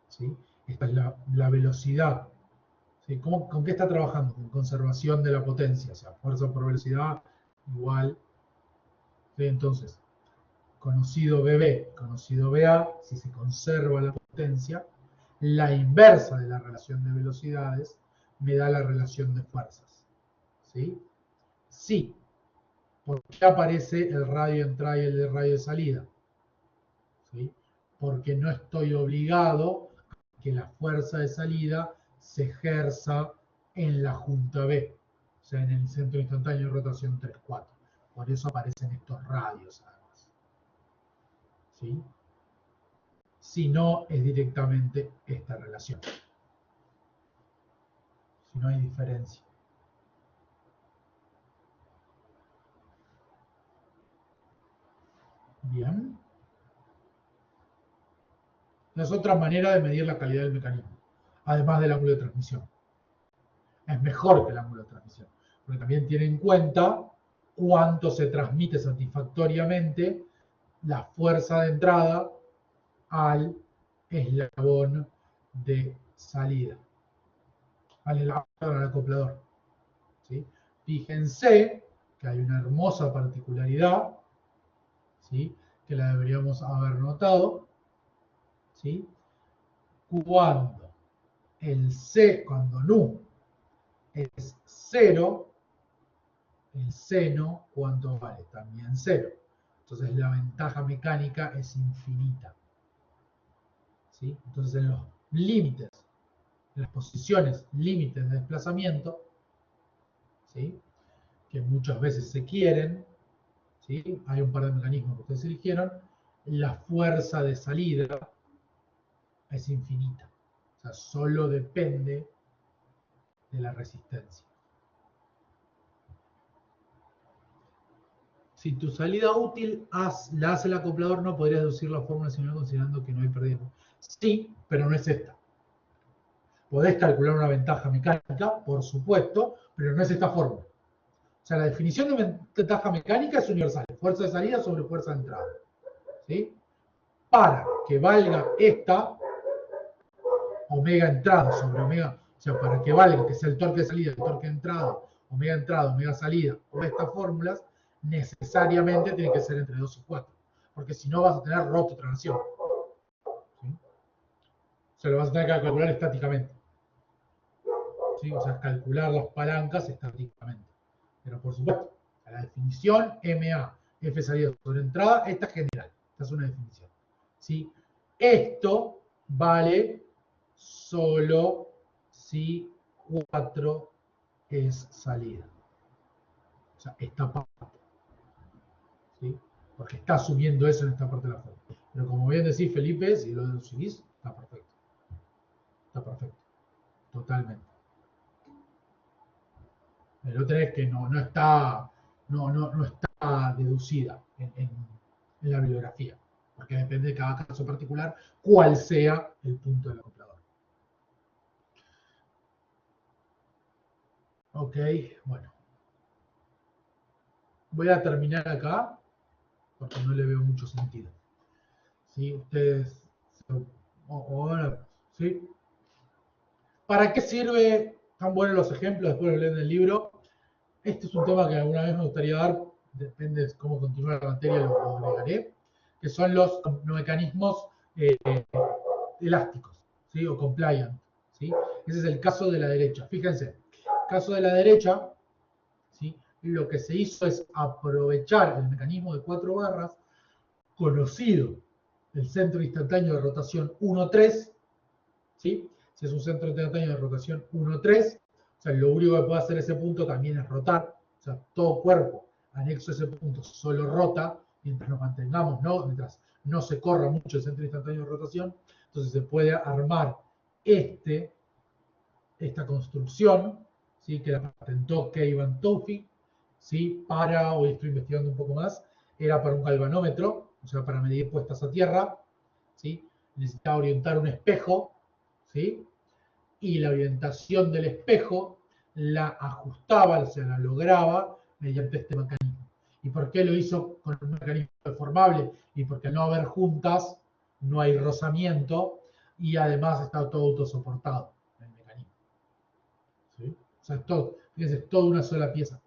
¿sí? Esta es la velocidad. ¿Sí? ¿Con qué está trabajando? Con conservación de la potencia, o sea, fuerza por velocidad igual. ¿Sí? Entonces, conocido BB, conocido BA, si se conserva la potencia, la inversa de la relación de velocidades me da la relación de fuerzas. ¿Sí? Sí. ¿Por qué aparece el radio de entrada y el radio de salida? ¿Sí? Porque no estoy obligado a que la fuerza de salida se ejerza en la junta B, o sea, en el centro instantáneo de rotación 3,4. Por eso aparecen estos radios, además. ¿Sí? Si no, es directamente esta relación. Si no hay diferencia. Bien. Es otra manera de medir la calidad del mecanismo, además del ángulo de transmisión. Es mejor que el ángulo de transmisión, porque también tiene en cuenta cuánto se transmite satisfactoriamente la fuerza de entrada al eslabón de salida, al acoplador. ¿Sí? Fíjense que hay una hermosa particularidad, ¿sí?, que la deberíamos haber notado, ¿sí? Cuando cuando nu es 0, el seno, ¿cuánto vale? También 0. Entonces la ventaja mecánica es infinita. ¿Sí? Entonces en los límites, en las posiciones límites de desplazamiento, ¿sí?, que muchas veces se quieren, ¿sí?, hay un par de mecanismos que ustedes eligieron, la fuerza de salida es infinita. O sea, solo depende de la resistencia. Si tu salida útil la hace el acoplador, no podrías deducir la fórmula sino considerando que no hay pérdida. Sí, pero no es esta. Podés calcular una ventaja mecánica, por supuesto, pero no es esta fórmula. O sea, la definición de ventaja mecánica es universal. Fuerza de salida sobre fuerza de entrada. ¿Sí? Para que valga esta, omega entrada sobre omega, o sea, para que valga que sea el torque de salida, el torque de entrada, omega salida, o estas fórmulas, necesariamente tiene que ser entre 2 y 4. Porque si no vas a tener roto transición. ¿Sí? O sea, lo vas a tener que calcular estáticamente. ¿Sí? O sea, calcular las palancas estáticamente. Pero por supuesto, la definición MA, F salida sobre entrada, esta es general. Esta es una definición. ¿Sí? Esto vale solo si 4 es salida. O sea, esta parte. ¿Sí? Porque está asumiendo eso en esta parte de la fórmula. Pero como bien decís, Felipe, si lo deducís, está perfecto. Está perfecto. Totalmente. Pero tenés que no está deducida en la bibliografía. Porque depende de cada caso particular cuál sea el punto del acoplador. Ok, bueno. Voy a terminar acá porque no le veo mucho sentido. ¿Sí? Ustedes, ahora, ¿sí? ¿Para qué sirve? Tan buenos los ejemplos, después lo leen en el libro. Este es un tema que alguna vez me gustaría dar, depende de cómo continúe la materia, lo agregaré, que son los mecanismos elásticos, ¿sí?, o compliant. ¿Sí? Ese es el caso de la derecha. Fíjense, el caso de la derecha, ¿sí?, lo que se hizo es aprovechar el mecanismo de 4 barras conocido, el centro instantáneo de rotación 1,3, ¿sí? Si es un centro instantáneo de rotación 1,3, o sea, lo único que puede hacer ese punto también es rotar, o sea, todo cuerpo anexo a ese punto solo rota, mientras nos mantengamos, ¿no?, mientras no se corra mucho el centro instantáneo de rotación. Entonces se puede armar esta construcción, ¿sí?, que la patentó Kay Van Tofik, ¿sí?, hoy estoy investigando un poco más, era para un galvanómetro, o sea, para medir puestas a tierra, ¿sí? necesitaba orientar un espejo, ¿sí? Y la orientación del espejo la ajustaba, o sea, la lograba mediante este mecanismo. ¿Y por qué lo hizo con un mecanismo deformable? Y porque al no haber juntas, no hay rozamiento y además está todo autosoportado el mecanismo. ¿Sí? O sea, fíjense, es toda una sola pieza.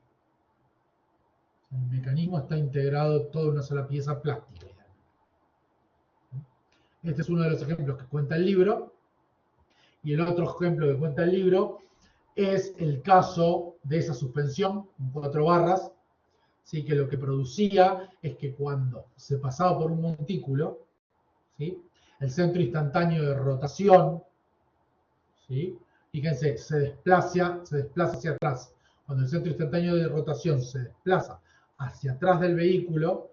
El mecanismo está integrado toda una sola pieza plástica. Este es uno de los ejemplos que cuenta el libro. Y el otro ejemplo que cuenta el libro es el caso de esa suspensión en 4 barras, ¿sí? Que lo que producía es que cuando se pasaba por un montículo, ¿sí? El centro instantáneo de rotación, ¿sí? Fíjense, se desplaza hacia atrás. Cuando el centro instantáneo de rotación se desplaza hacia atrás del vehículo,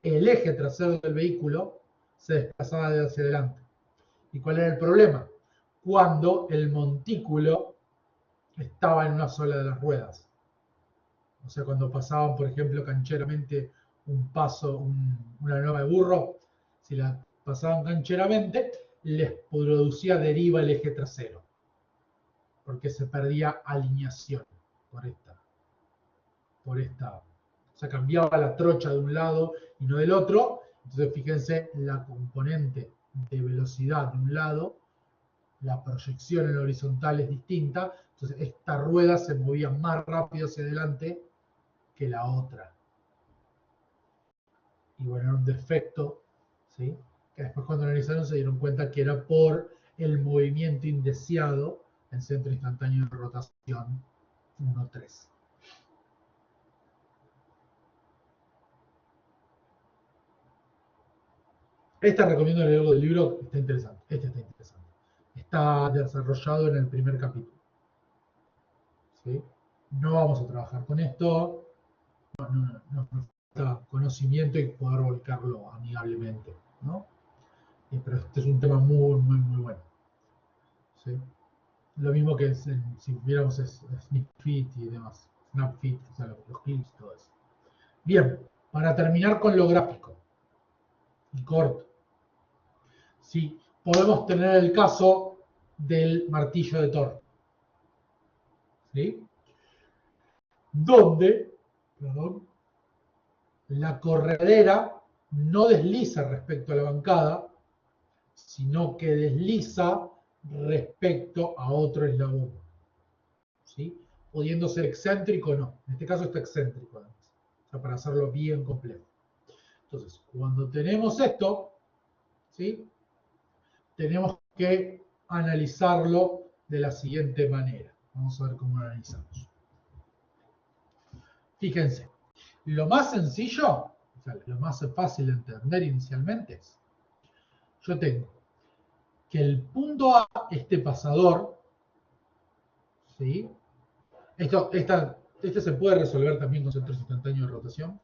el eje trasero del vehículo se desplazaba hacia adelante. ¿Y cuál era el problema? Cuando el montículo estaba en una sola de las ruedas. O sea, cuando pasaban, por ejemplo, cancheramente una nueva de burro, si la pasaban cancheramente, les producía deriva el eje trasero, porque se perdía alineación por esta. O sea, cambiaba la trocha de un lado y no del otro. Entonces, fíjense, la componente de velocidad de un lado, la proyección en la horizontal es distinta. Entonces, esta rueda se movía más rápido hacia adelante que la otra. Y bueno, era un defecto, ¿sí? Que después cuando analizaron se dieron cuenta que era por el movimiento indeseado en centro instantáneo de rotación 1,3. Esta recomiendo leerlo del libro, está interesante. Este está interesante. Está desarrollado en el primer capítulo. ¿Sí? No vamos a trabajar con esto. No falta conocimiento y poder volcarlo amigablemente, ¿no? Pero este es un tema muy, muy, muy bueno. ¿Sí? Lo mismo que si viéramos SnapFit y demás. SnapFit, o sea, los clips y todo eso. Bien, para terminar con lo gráfico y corto. Sí, podemos tener el caso del martillo de Thor. ¿Sí? Donde, perdón, la corredera no desliza respecto a la bancada, sino que desliza respecto a otro eslabón. ¿Sí? Pudiendo ser excéntrico o no. En este caso está excéntrico, además. O sea, para hacerlo bien complejo. Entonces, cuando tenemos esto, ¿sí? Tenemos que analizarlo de la siguiente manera. Vamos a ver cómo lo analizamos. Fíjense, lo más sencillo, o sea, lo más fácil de entender inicialmente es, yo tengo que el punto A, este pasador, ¿sí? Este se puede resolver también con centros instantáneos de rotación.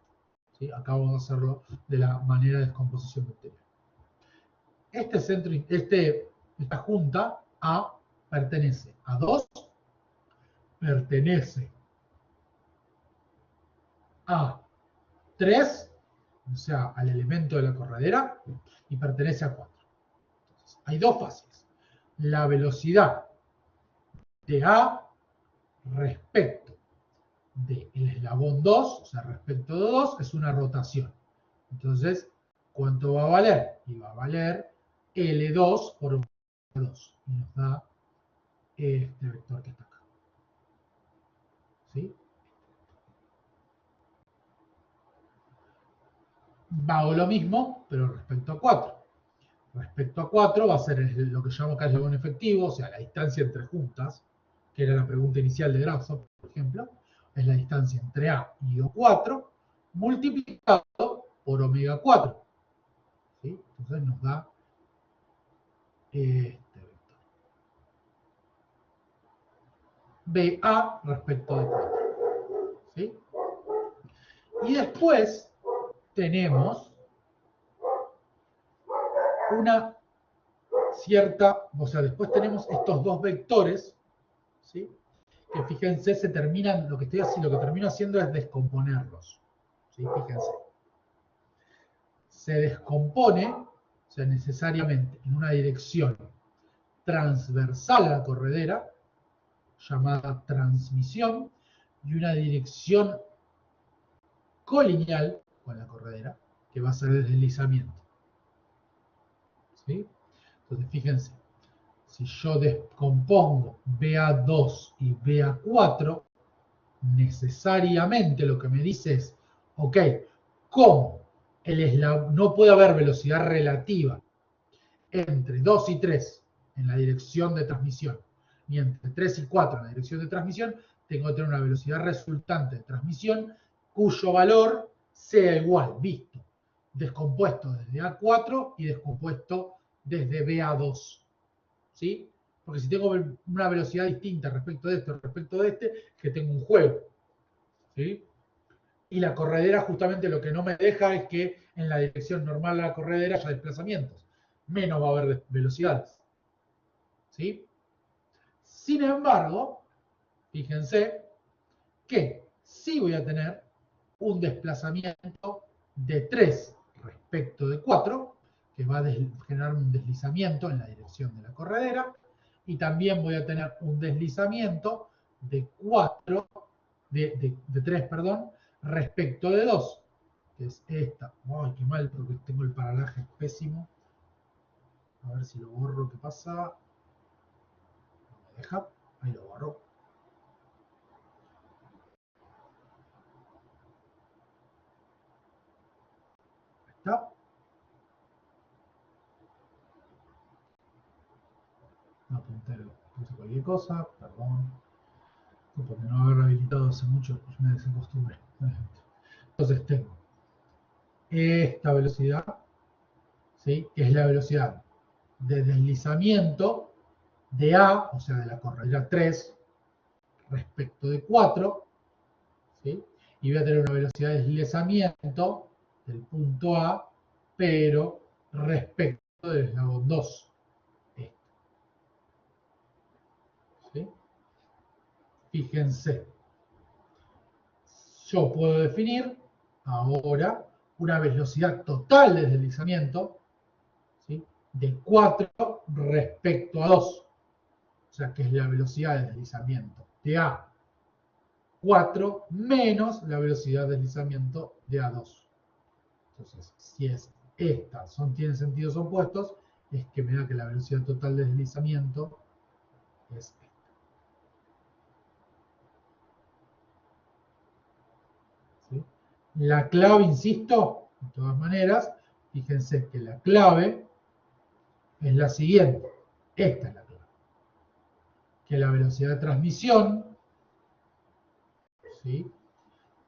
¿Sí? Acá vamos a hacerlo de la manera de descomposición vectorial. Esta junta A pertenece a 2, pertenece a 3, o sea, al elemento de la corredera, y pertenece a 4. Entonces, hay dos fases. La velocidad de A respecto del eslabón 2, o sea, respecto de 2, es una rotación. Entonces, ¿cuánto va a valer? Y va a valer L2 por 2. Y nos da este vector que está acá. ¿Sí? Hago lo mismo, pero respecto a 4. Respecto a 4 va a ser lo que llamo acá eslabón efectivo, o sea, la distancia entre juntas, que era la pregunta inicial de Grabso, por ejemplo, es la distancia entre A y O4, multiplicado por omega 4. ¿Sí? Entonces nos da este vector. BA respecto de 4. ¿Sí? Y después tenemos una cierta, o sea, después tenemos estos dos vectores, ¿sí? Que fíjense, se terminan, lo que termino haciendo es descomponerlos. ¿Sí? Fíjense. Se descompone O sea, necesariamente en una dirección transversal a la corredera, llamada transmisión, y una dirección colineal con la corredera, que va a ser el deslizamiento. ¿Sí? Entonces, fíjense, si yo descompongo BA2 y BA4, necesariamente lo que me dice es, ok, ¿cómo no puede haber velocidad relativa entre 2 y 3 en la dirección de transmisión, ni entre 3 y 4 en la dirección de transmisión? Tengo que tener una velocidad resultante de transmisión cuyo valor sea igual, visto, descompuesto desde A4 y descompuesto desde BA2. ¿Sí? Porque si tengo una velocidad distinta respecto de esto, respecto de este, que tengo un juego. ¿Sí? Y la corredera justamente lo que no me deja es que en la dirección normal de la corredera haya desplazamientos. Menos va a haber velocidades. ¿Sí? Sin embargo, fíjense que sí voy a tener un desplazamiento de 3 respecto de 4, que va a generar un deslizamiento en la dirección de la corredera, y también voy a tener un deslizamiento de 4, de 3, perdón, respecto de 2, que es esta. ¡Ay, qué mal! Porque tengo el paralaje pésimo. A ver si lo borro, ¿qué pasa? No me deja. Ahí lo borro. Ahí está. No, puntero, puse cualquier cosa, perdón. Porque no haber habilitado hace mucho, pues me desacostumbré. Entonces tengo esta velocidad, ¿sí? Que es la velocidad de deslizamiento de A, o sea, de la corredera 3, respecto de 4, ¿sí? Y voy a tener una velocidad de deslizamiento del punto A, pero respecto del eslabón 2. ¿Sí? Fíjense, yo puedo definir ahora una velocidad total de deslizamiento, ¿sí? De 4 respecto a 2. O sea, que es la velocidad de deslizamiento de A4 menos la velocidad de deslizamiento de A2. Entonces, si es esta, tienen sentidos opuestos, es que me da que la velocidad total de deslizamiento es esta. ¿Sí? La clave, insisto, de todas maneras, fíjense que la clave es la siguiente. Esta es la clave. Que la velocidad de transmisión, ¿sí?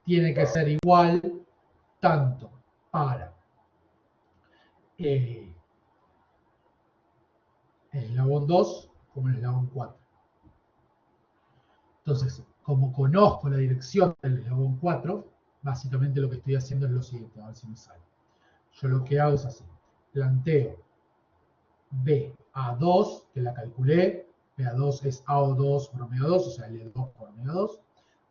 Tiene que ser igual tanto para el eslabón 2 como el eslabón 4. Entonces, como conozco la dirección del eslabón 4, básicamente lo que estoy haciendo es lo siguiente, a ver si me sale. Yo lo que hago es así, planteo BA2, que la calculé, BA2 es AO2 por omega 2, o sea, L2 por omega 2,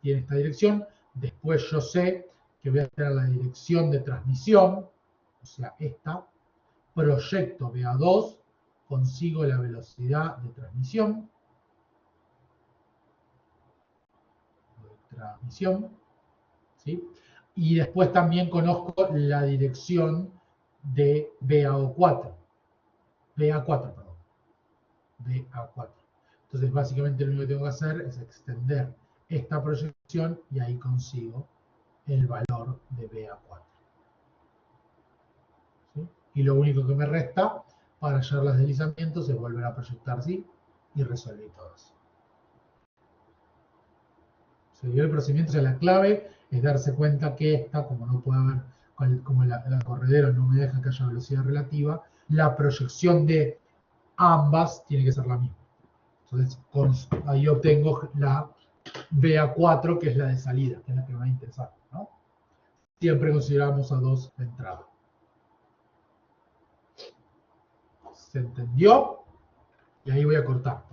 tiene esta dirección. Después yo sé que voy a tener la dirección de transmisión, o sea, esta, proyecto BA2, consigo la velocidad de transmisión, ¿sí? Y después también conozco la dirección de BAO4, BA4, perdón, BA4. Entonces, básicamente lo único que tengo que hacer es extender esta proyección y ahí consigo el valor de BA4. ¿Sí? Y lo único que me resta para hallar los deslizamientos es volver a proyectar así y resolver todo eso. Se dio el procedimiento, o sea, la clave es darse cuenta que esta, como no puede haber, como la corredera no me deja que haya velocidad relativa, la proyección de ambas tiene que ser la misma. Entonces, ahí obtengo la BA4, que es la de salida, que es la que me va a interesar, ¿no? Siempre consideramos a 2 de entrada. ¿Se entendió? Y ahí voy a cortar.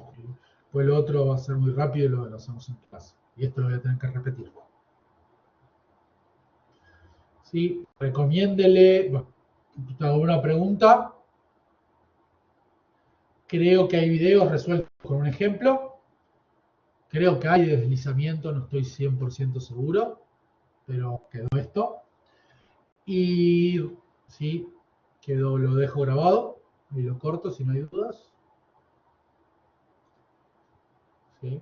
Pues lo otro va a ser muy rápido y lo hacemos en clase. Y esto lo voy a tener que repetir. ¿Sí? Recomiéndele, bueno, te hago una pregunta, Creo que hay videos resueltos con un ejemplo. Creo que hay deslizamiento, no estoy 100% seguro, pero quedó esto. Y sí, quedó, lo dejo grabado y lo corto si no hay dudas. ¿Sí?